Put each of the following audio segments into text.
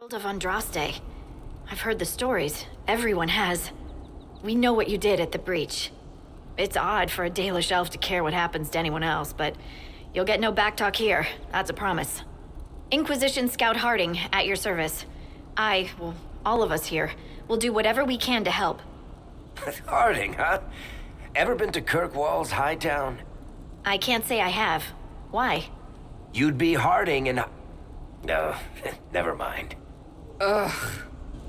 World of Andraste. I've heard the stories. Everyone has. We know what you did at the breach. It's odd for a Dalish elf to care what happens to anyone else, but you'll get no backtalk here. That's a promise. Inquisition Scout Harding, at your service. All of us here, will do whatever we can to help. Harding, huh? Ever been to Kirkwall's Hightown? I can't say I have. Why? You'd be Harding and... No, never mind. Ugh.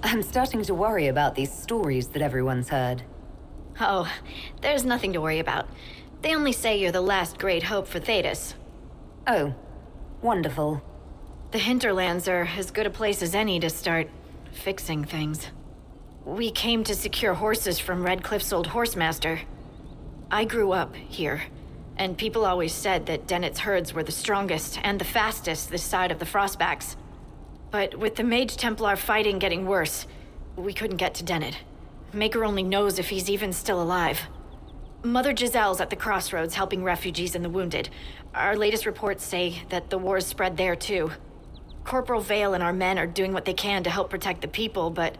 I'm starting to worry about these stories that everyone's heard. Oh, there's nothing to worry about. They only say you're the last great hope for Thedas. Oh, wonderful. The hinterlands are as good a place as any to start fixing things. We came to secure horses from Redcliffe's old horsemaster. I grew up here, and people always said that Dennett's herds were the strongest and the fastest this side of the Frostbacks. But with the Mage Templar fighting getting worse, we couldn't get to Dennett. Maker only knows if he's even still alive. Mother Giselle's at the crossroads helping refugees and the wounded. Our latest reports say that the war's spread there too. Corporal Vale and our men are doing what they can to help protect the people, but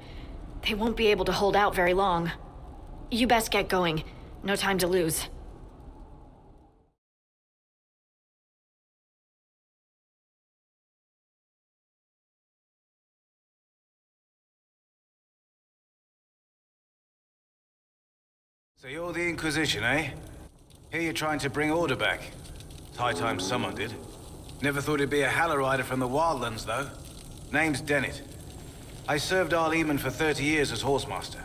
they won't be able to hold out very long. You best get going. No time to lose. So you're the Inquisition, eh? Here you're trying to bring order back. It's high time someone did. Never thought it'd be a Hallow-Rider from the Wildlands, though. Name's Dennett. I served Arleman for 30 years as horsemaster.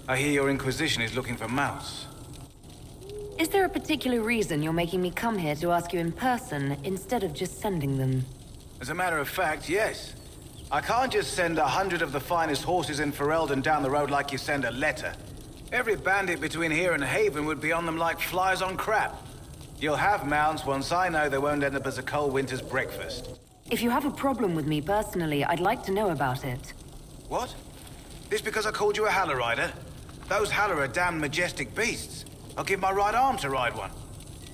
I hear your Inquisition is looking for Mouse. Is there a particular reason you're making me come here to ask you in person instead of just sending them? As a matter of fact, yes. I can't just send 100 of the finest horses in Ferelden down the road like you send a letter. Every bandit between here and Haven would be on them like flies on crap. You'll have mounts once I know they won't end up as a cold winter's breakfast. If you have a problem with me personally, I'd like to know about it. What? This because I called you a Hallow-Rider? Those Hallow are damn majestic beasts. I'll give my right arm to ride one.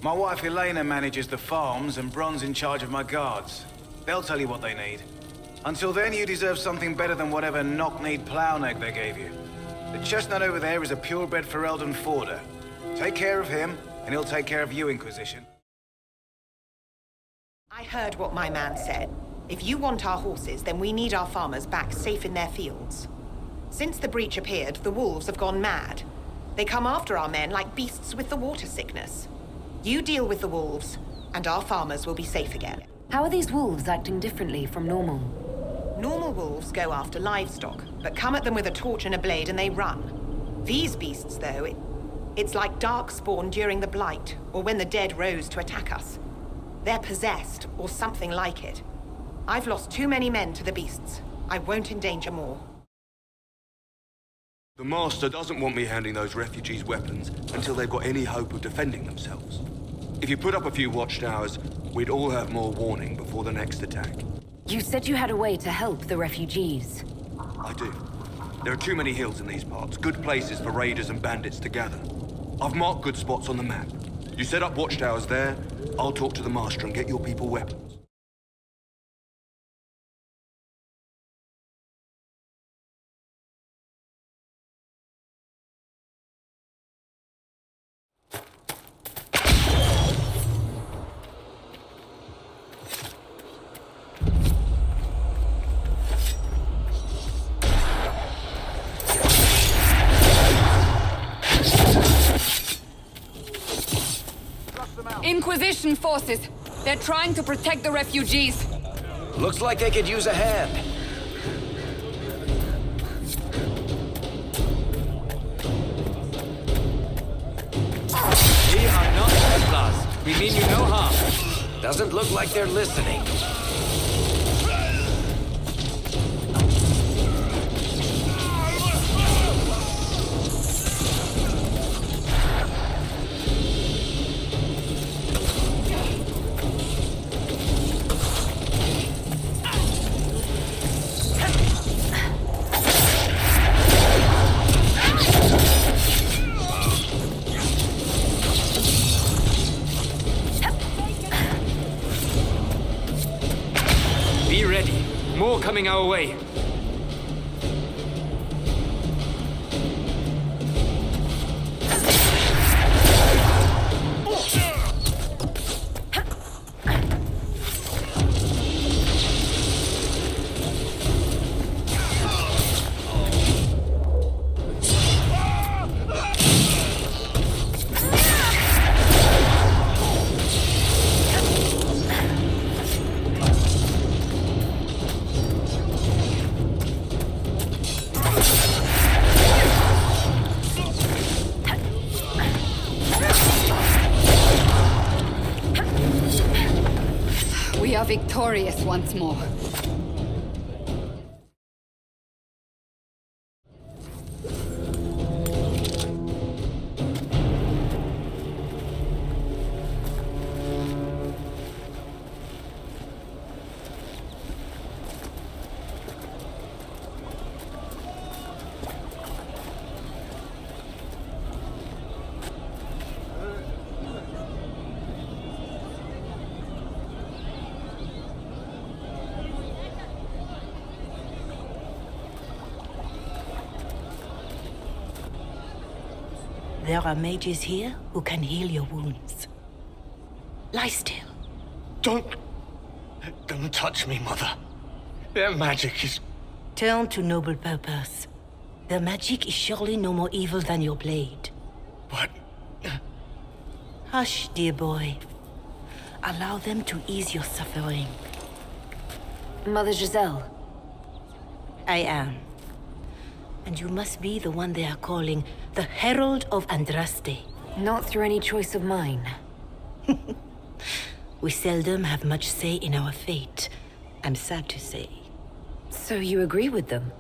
My wife Elena manages the farms and Bron's in charge of my guards. They'll tell you what they need. Until then, you deserve something better than whatever knock-kneed plow-neck they gave you. The chestnut over there is a purebred Ferelden forder. Take care of him, and he'll take care of you, Inquisition. I heard what my man said. If you want our horses, then we need our farmers back safe in their fields. Since the breach appeared, the wolves have gone mad. They come after our men like beasts with the water sickness. You deal with the wolves, and our farmers will be safe again. How are these wolves acting differently from normal? Normal wolves go after livestock, but come at them with a torch and a blade and they run. These beasts, though, it's like Darkspawn during the Blight, or when the dead rose to attack us. They're possessed, or something like it. I've lost too many men to the beasts. I won't endanger more. The Master doesn't want me handing those refugees weapons until they've got any hope of defending themselves. If you put up a few watchtowers, we'd all have more warning before the next attack. You said you had a way to help the refugees. I do. There are too many hills in these parts, good places for raiders and bandits to gather. I've marked good spots on the map. You set up watchtowers there, I'll talk to the Master and get your people weapons. Inquisition forces! They're trying to protect the refugees! Looks like they could use a hand. We are not Templars. We mean you no harm. Doesn't look like they're listening. More coming our way. We are victorious once more. There are mages here who can heal your wounds. Lie still. Don't touch me, Mother. Their magic is... Turn to noble purpose. Their magic is surely no more evil than your blade. But... Hush, dear boy. Allow them to ease your suffering. Mother Giselle. I am. And you must be the one they are calling the Herald of Andraste. Not through any choice of mine. We seldom have much say in our fate, I'm sad to say. So you agree with them?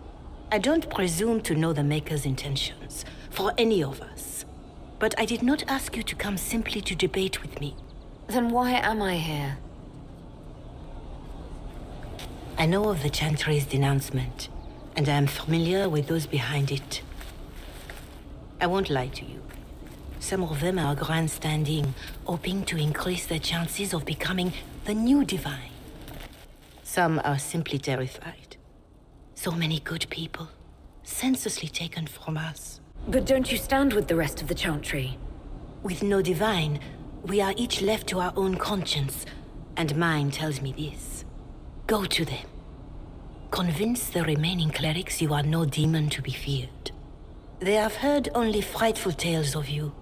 I don't presume to know the Maker's intentions, for any of us. But I did not ask you to come simply to debate with me. Then why am I here? I know of the Chantry's denouncement, and I am familiar with those behind it. I won't lie to you. Some of them are grandstanding, hoping to increase their chances of becoming the new divine. Some are simply terrified. So many good people, senselessly taken from us. But don't you stand with the rest of the Chantry? With no divine, we are each left to our own conscience, and mine tells me this. Go to them. Convince the remaining clerics you are no demon to be feared. They have heard only frightful tales of you.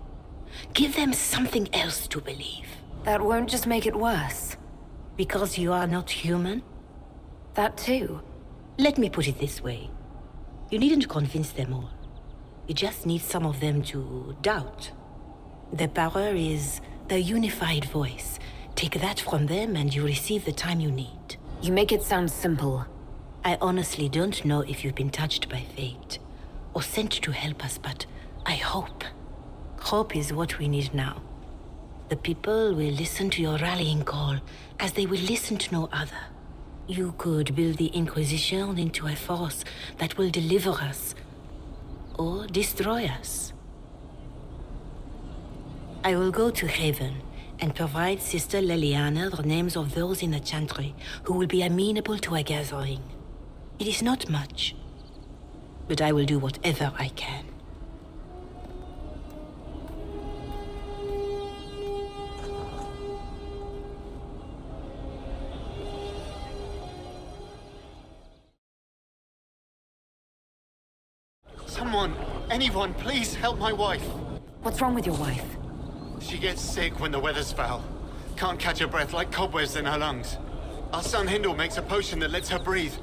Give them something else to believe. That won't just make it worse. Because you are not human? That too. Let me put it this way. You needn't convince them all. You just need some of them to doubt. Their power is their unified voice. Take that from them and you receive the time you need. You make it sound simple. I honestly don't know if you've been touched by fate, or sent to help us, but I hope. Hope is what we need now. The people will listen to your rallying call, as they will listen to no other. You could build the Inquisition into a force that will deliver us, or destroy us. I will go to Haven, and provide Sister Leliana the names of those in the Chantry who will be amenable to a gathering. It is not much, but I will do whatever I can. Someone, anyone, please help my wife. What's wrong with your wife? She gets sick when the weather's foul. Can't catch her breath, like cobwebs in her lungs. Our son Hindle makes a potion that lets her breathe.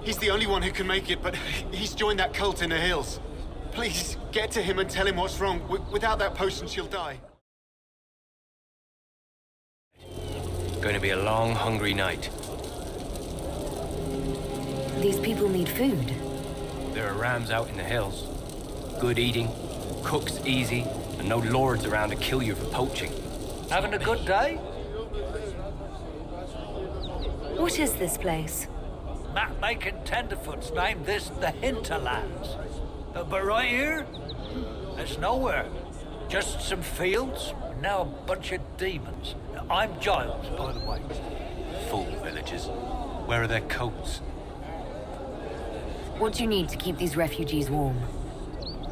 He's the only one who can make it, but he's joined that cult in the hills. Please, get to him and tell him what's wrong. Without that potion, she'll die. Going to be a long, hungry night. These people need food. There are rams out in the hills. Good eating, cooks easy, and no lords around to kill you for poaching. Having a good day? What is this place? Map-making tenderfoots named this the Hinterlands. But right here, there's nowhere. Just some fields, and now a bunch of demons. I'm Giles, by the way. Fool villagers. Where are their coats? What do you need to keep these refugees warm?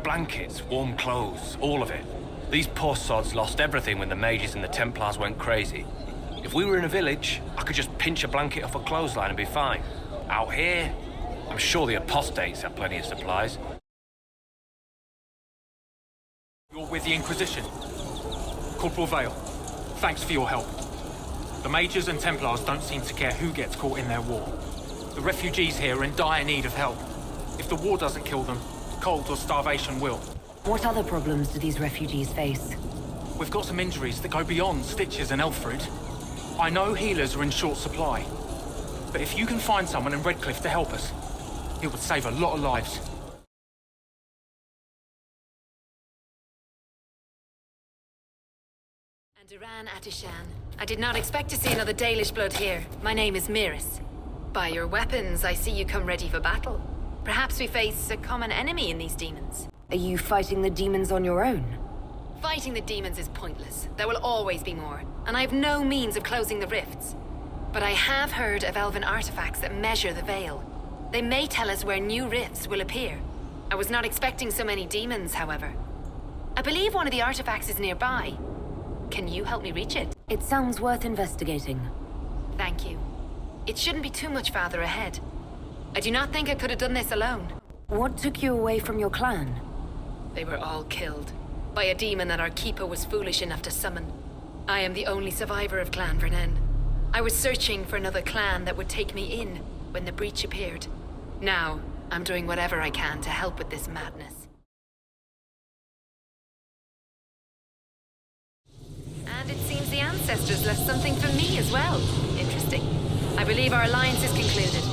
Blankets, warm clothes, all of it. These poor sods lost everything when the mages and the Templars went crazy. If we were in a village, I could just pinch a blanket off a clothesline and be fine. Out here, I'm sure the apostates have plenty of supplies. You're with the Inquisition. Corporal Vale, thanks for your help. The Mages and Templars don't seem to care who gets caught in their war. The refugees here are in dire need of help. If the war doesn't kill them, cold or starvation will. What other problems do these refugees face? We've got some injuries that go beyond stitches and Elfrid. I know healers are in short supply, but if you can find someone in Redcliffe to help us, it would save a lot of lives. Duran Atishan. I did not expect to see another Dalish blood here. My name is Miris. By your weapons, I see you come ready for battle. Perhaps we face a common enemy in these demons. Are you fighting the demons on your own? Fighting the demons is pointless. There will always be more, and I have no means of closing the rifts. But I have heard of elven artifacts that measure the veil. They may tell us where new rifts will appear. I was not expecting so many demons, however. I believe one of the artifacts is nearby. Can you help me reach it? It sounds worth investigating. Thank you. It shouldn't be too much farther ahead. I do not think I could have done this alone. What took you away from your clan? They were all killed by a demon that our keeper was foolish enough to summon. I am the only survivor of Clan Vernen. I was searching for another clan that would take me in when the breach appeared. Now, I'm doing whatever I can to help with this madness. And it seems the ancestors left something for me as well. Interesting. I believe our alliance is concluded.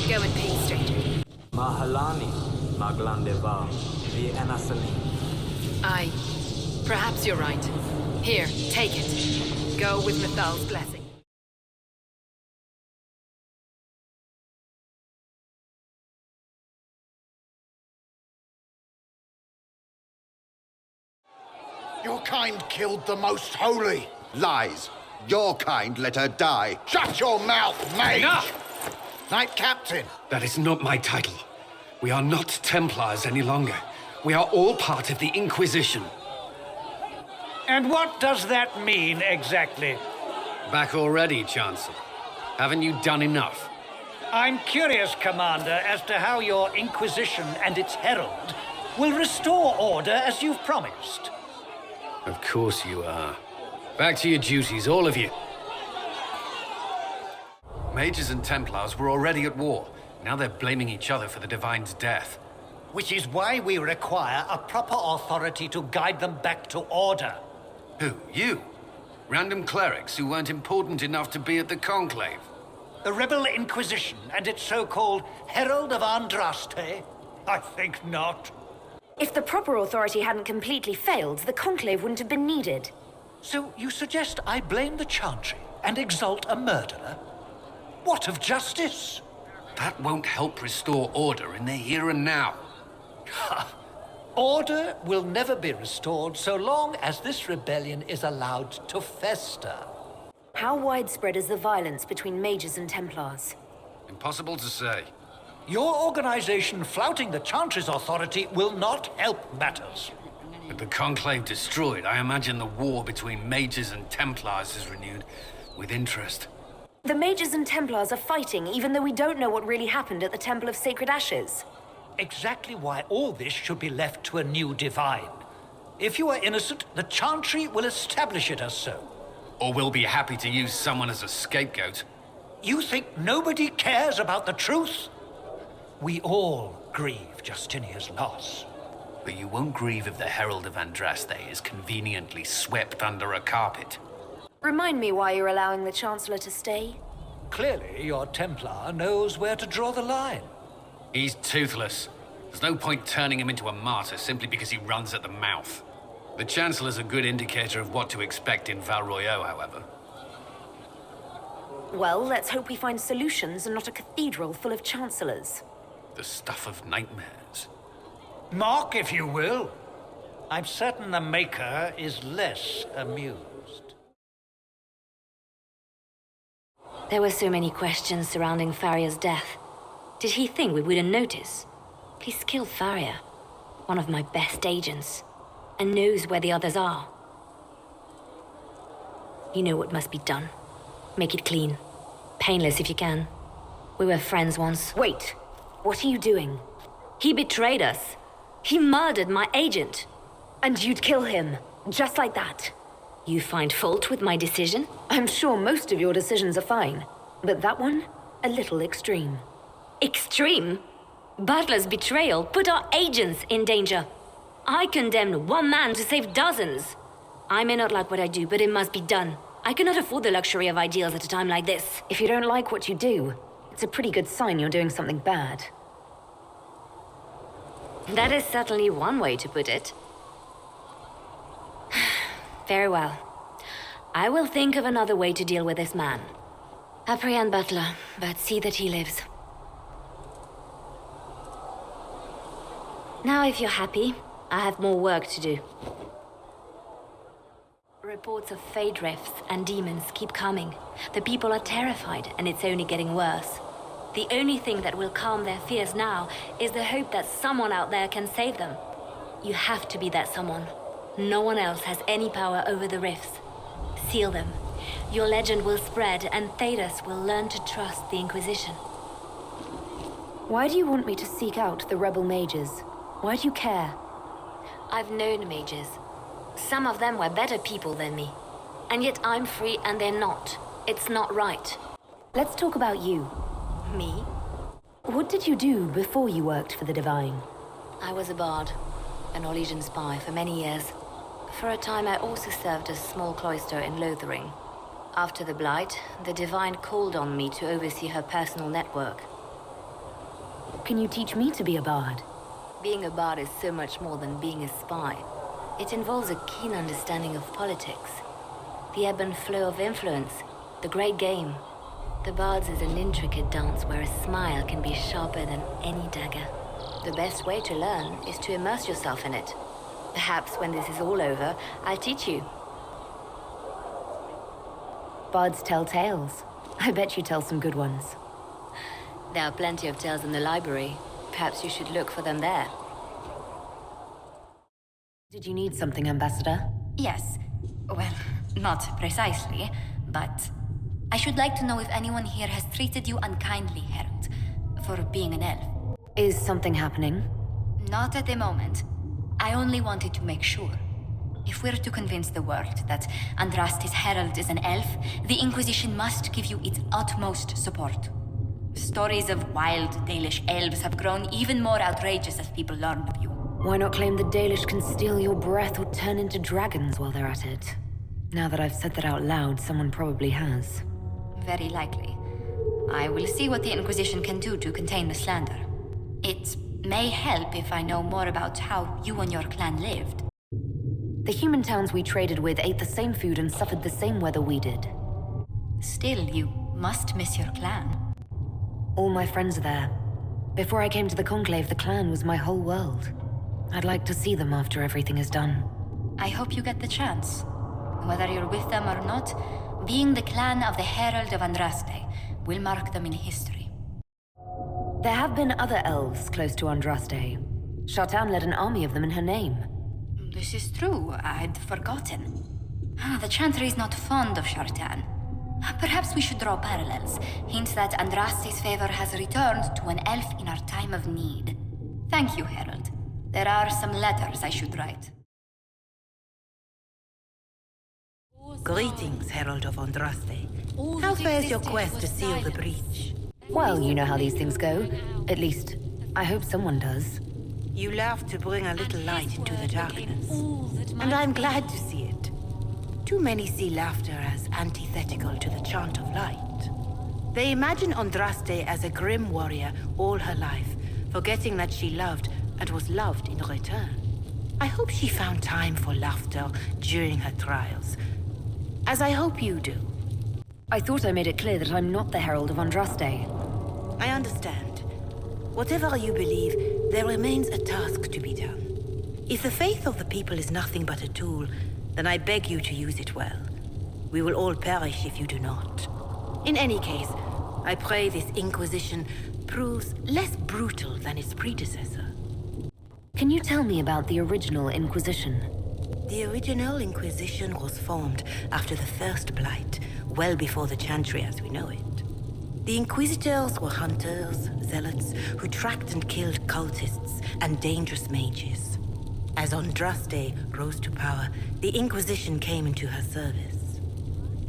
Go in peace, stranger. Mahalani, Maglandeva, the Enasali. Aye. Perhaps you're right. Here, take it. Go with Mithal's blessing. Your kind killed the most holy. Lies. Your kind let her die. Shut your mouth, mage! Enough! Knight Captain. That is not my title. We are not Templars any longer. We are all part of the Inquisition. And what does that mean, exactly? Back already, Chancellor. Haven't you done enough? I'm curious, Commander, as to how your Inquisition and its herald will restore order as you've promised. Of course you are. Back to your duties, all of you. Mages and Templars were already at war. Now they're blaming each other for the Divine's death. Which is why we require a proper authority to guide them back to order. Who? You? Random clerics who weren't important enough to be at the Conclave? The Rebel Inquisition and its so-called Herald of Andraste? I think not. If the proper authority hadn't completely failed, the Conclave wouldn't have been needed. So you suggest I blame the Chantry and exalt a murderer? What of justice? That won't help restore order in the here and now. Order will never be restored so long as this rebellion is allowed to fester. How widespread is the violence between mages and Templars? Impossible to say. Your organization flouting the Chantry's authority will not help matters. With the Conclave destroyed, I imagine the war between mages and Templars is renewed with interest. The mages and Templars are fighting, even though we don't know what really happened at the Temple of Sacred Ashes. Exactly why all this should be left to a new divine. If you are innocent, the Chantry will establish it as so. Or we'll be happy to use someone as a scapegoat. You think nobody cares about the truth? We all grieve Justinia's loss. But you won't grieve if the Herald of Andraste is conveniently swept under a carpet. Remind me why you're allowing the Chancellor to stay? Clearly, your Templar knows where to draw the line. He's toothless. There's no point turning him into a martyr simply because he runs at the mouth. The Chancellor's a good indicator of what to expect in Val Royeaux, however. Well, let's hope we find solutions and not a cathedral full of Chancellors. The stuff of nightmares. Mock, if you will. I'm certain the Maker is less amused. There were so many questions surrounding Farria's death. Did he think we wouldn't notice? He's killed Faria, one of my best agents, and knows where the others are. You know what must be done. Make it clean. Painless if you can. We were friends once. Wait! What are you doing? He betrayed us. He murdered my agent. And you'd kill him, just like that. You find fault with my decision? I'm sure most of your decisions are fine, but that one, a little extreme. Extreme? Butler's betrayal put our agents in danger. I condemned one man to save dozens. I may not like what I do, but it must be done. I cannot afford the luxury of ideals at a time like this. If you don't like what you do, it's a pretty good sign you're doing something bad. That is certainly one way to put it. Very well. I will think of another way to deal with this man. Apprehend Butler, but see that he lives. Now, if you're happy, I have more work to do. Reports of fade rifts and demons keep coming. The people are terrified, and it's only getting worse. The only thing that will calm their fears now is the hope that someone out there can save them. You have to be that someone. No one else has any power over the rifts. Seal them. Your legend will spread, and Thedas will learn to trust the Inquisition. Why do you want me to seek out the rebel mages? Why do you care? I've known mages. Some of them were better people than me. And yet I'm free and they're not. It's not right. Let's talk about you. Me? What did you do before you worked for the Divine? I was a bard, an Orlesian spy for many years. For a time I also served a small cloister in Lothering. After the Blight, the Divine called on me to oversee her personal network. Can you teach me to be a bard? Being a bard is so much more than being a spy. It involves a keen understanding of politics, the ebb and flow of influence, the great game. The Bard's is an intricate dance where a smile can be sharper than any dagger. The best way to learn is to immerse yourself in it. Perhaps when this is all over, I'll teach you. Bards tell tales. I bet you tell some good ones. There are plenty of tales in the library. Perhaps you should look for them there. Did you need something, Ambassador? Yes. Well, not precisely, but I should like to know if anyone here has treated you unkindly, Herald, for being an elf. Is something happening? Not at the moment. I only wanted to make sure. If we're to convince the world that Andraste's Herald is an elf, the Inquisition must give you its utmost support. Stories of wild Dalish elves have grown even more outrageous as people learn of you. Why not claim the Dalish can steal your breath or turn into dragons while they're at it? Now that I've said that out loud, someone probably has. Very likely. I will see what the Inquisition can do to contain the slander. It may help if I know more about how you and your clan lived. The human towns we traded with ate the same food and suffered the same weather we did. Still, you must miss your clan. All my friends are there. Before I came to the Conclave, the clan was my whole world. I'd like to see them after everything is done. I hope you get the chance. Whether you're with them or not, being the clan of the Herald of Andraste will mark them in history. There have been other elves close to Andraste. Shartan led an army of them in her name. This is true. I'd forgotten. The Chantry is not fond of Shartan. Perhaps we should draw parallels. Hint that Andraste's favor has returned to an elf in our time of need. Thank you, Herald. There are some letters I should write. Greetings, Herald of Andraste. How fares your quest to seal the breach? Well, you know how these things go. At least, I hope someone does. You love to bring a little light into the darkness, and I'm glad to see it. Too many see laughter as antithetical to the chant of light. They imagine Andraste as a grim warrior all her life, forgetting that she loved and was loved in return. I hope she found time for laughter during her trials, as I hope you do. I thought I made it clear that I'm not the Herald of Andraste. I understand. Whatever you believe, there remains a task to be done. If the faith of the people is nothing but a tool, then I beg you to use it well. We will all perish if you do not. In any case, I pray this Inquisition proves less brutal than its predecessor. Can you tell me about the original Inquisition? The original Inquisition was formed after the First Blight, well before the Chantry as we know it. The Inquisitors were hunters, zealots, who tracked and killed cultists and dangerous mages. As Andraste rose to power, the Inquisition came into her service.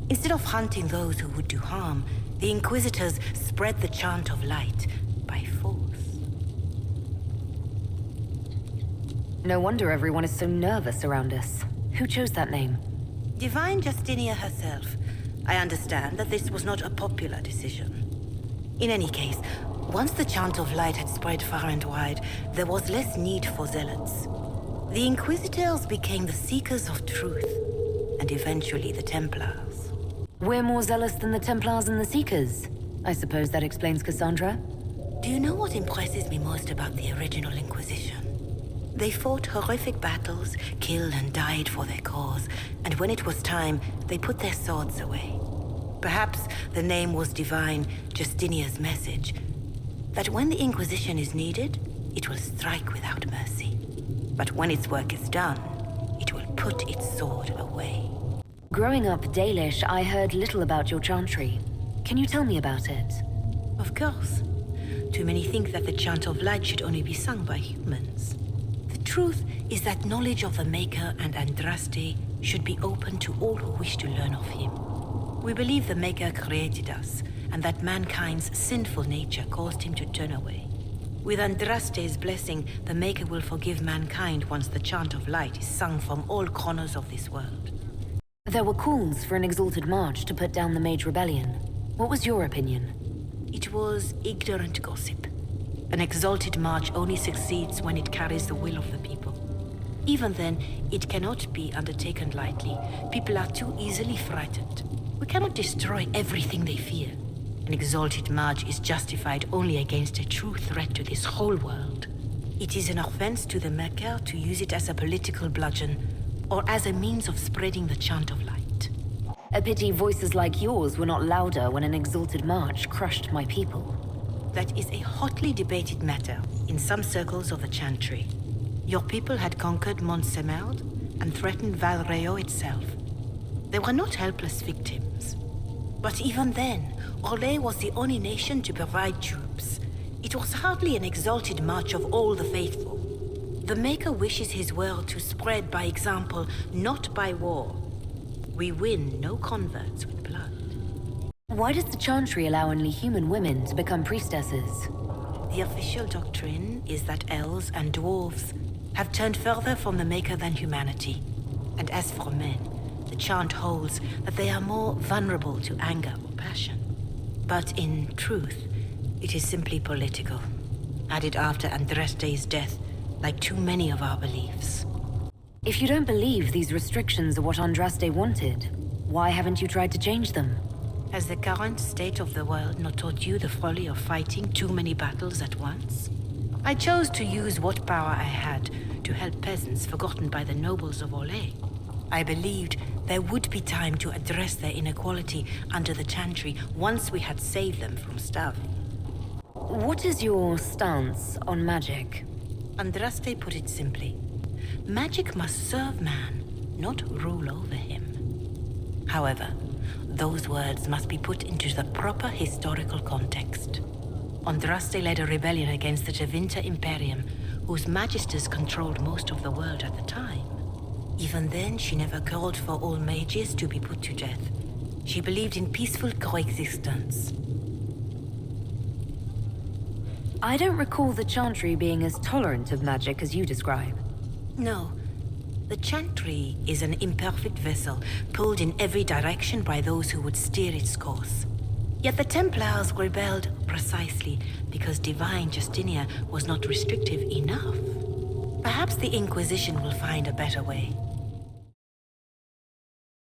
Instead of hunting those who would do harm, the Inquisitors spread the chant of light by force. No wonder everyone is so nervous around us. Who chose that name? Divine Justinia herself. I understand that this was not a popular decision. In any case, once the chant of light had spread far and wide, there was less need for zealots. The Inquisitors became the seekers of truth, and eventually the Templars. We're more zealous than the Templars and the Seekers. I suppose that explains Cassandra? Do you know what impresses me most about the original Inquisition? They fought horrific battles, killed and died for their cause, and when it was time, they put their swords away. Perhaps the name was Divine Justinia's message, that when the Inquisition is needed, it will strike without mercy. But when its work is done, it will put its sword away. Growing up Dalish, I heard little about your chantry. Can you tell me about it? Of course. Too many think that the chant of light should only be sung by humans. The truth is that knowledge of the Maker and Andraste should be open to all who wish to learn of him. We believe the Maker created us, and that mankind's sinful nature caused him to turn away. With Andraste's blessing, the Maker will forgive mankind once the chant of light is sung from all corners of this world. There were calls for an exalted march to put down the Mage Rebellion. What was your opinion? It was ignorant gossip. An exalted march only succeeds when it carries the will of the people. Even then, it cannot be undertaken lightly. People are too easily frightened. We cannot destroy everything they fear. An exalted march is justified only against a true threat to this whole world. It is an offense to the Maker to use it as a political bludgeon, or as a means of spreading the chant of light. A pity voices like yours were not louder when an exalted march crushed my people. That is a hotly debated matter in some circles of the Chantry. Your people had conquered Mont Semard and threatened Val Reo itself. They were not helpless victims. But even then, Orlais was the only nation to provide troops. It was hardly an exalted march of all the faithful. The Maker wishes his world to spread by example, not by war. We win no converts with blood. Why does the Chantry allow only human women to become priestesses? The official doctrine is that elves and dwarves have turned further from the Maker than humanity. And as for men, the chant holds that they are more vulnerable to anger or passion. But in truth, it is simply political, added after Andraste's death, like too many of our beliefs. If you don't believe these restrictions are what Andraste wanted, why haven't you tried to change them? Has the current state of the world not taught you the folly of fighting too many battles at once? I chose to use what power I had to help peasants forgotten by the nobles of Orlais. I believed there would be time to address their inequality under the Chantry once we had saved them from starving. What is your stance on magic? Andraste put it simply. Magic must serve man, not rule over him. However, those words must be put into the proper historical context. Andraste led a rebellion against the Tevinter Imperium, whose magisters controlled most of the world at the time. Even then, she never called for all mages to be put to death. She believed in peaceful coexistence. I don't recall the Chantry being as tolerant of magic as you describe. No. The Chantry is an imperfect vessel, pulled in every direction by those who would steer its course. Yet the Templars rebelled precisely because Divine Justinia was not restrictive enough. Perhaps the Inquisition will find a better way.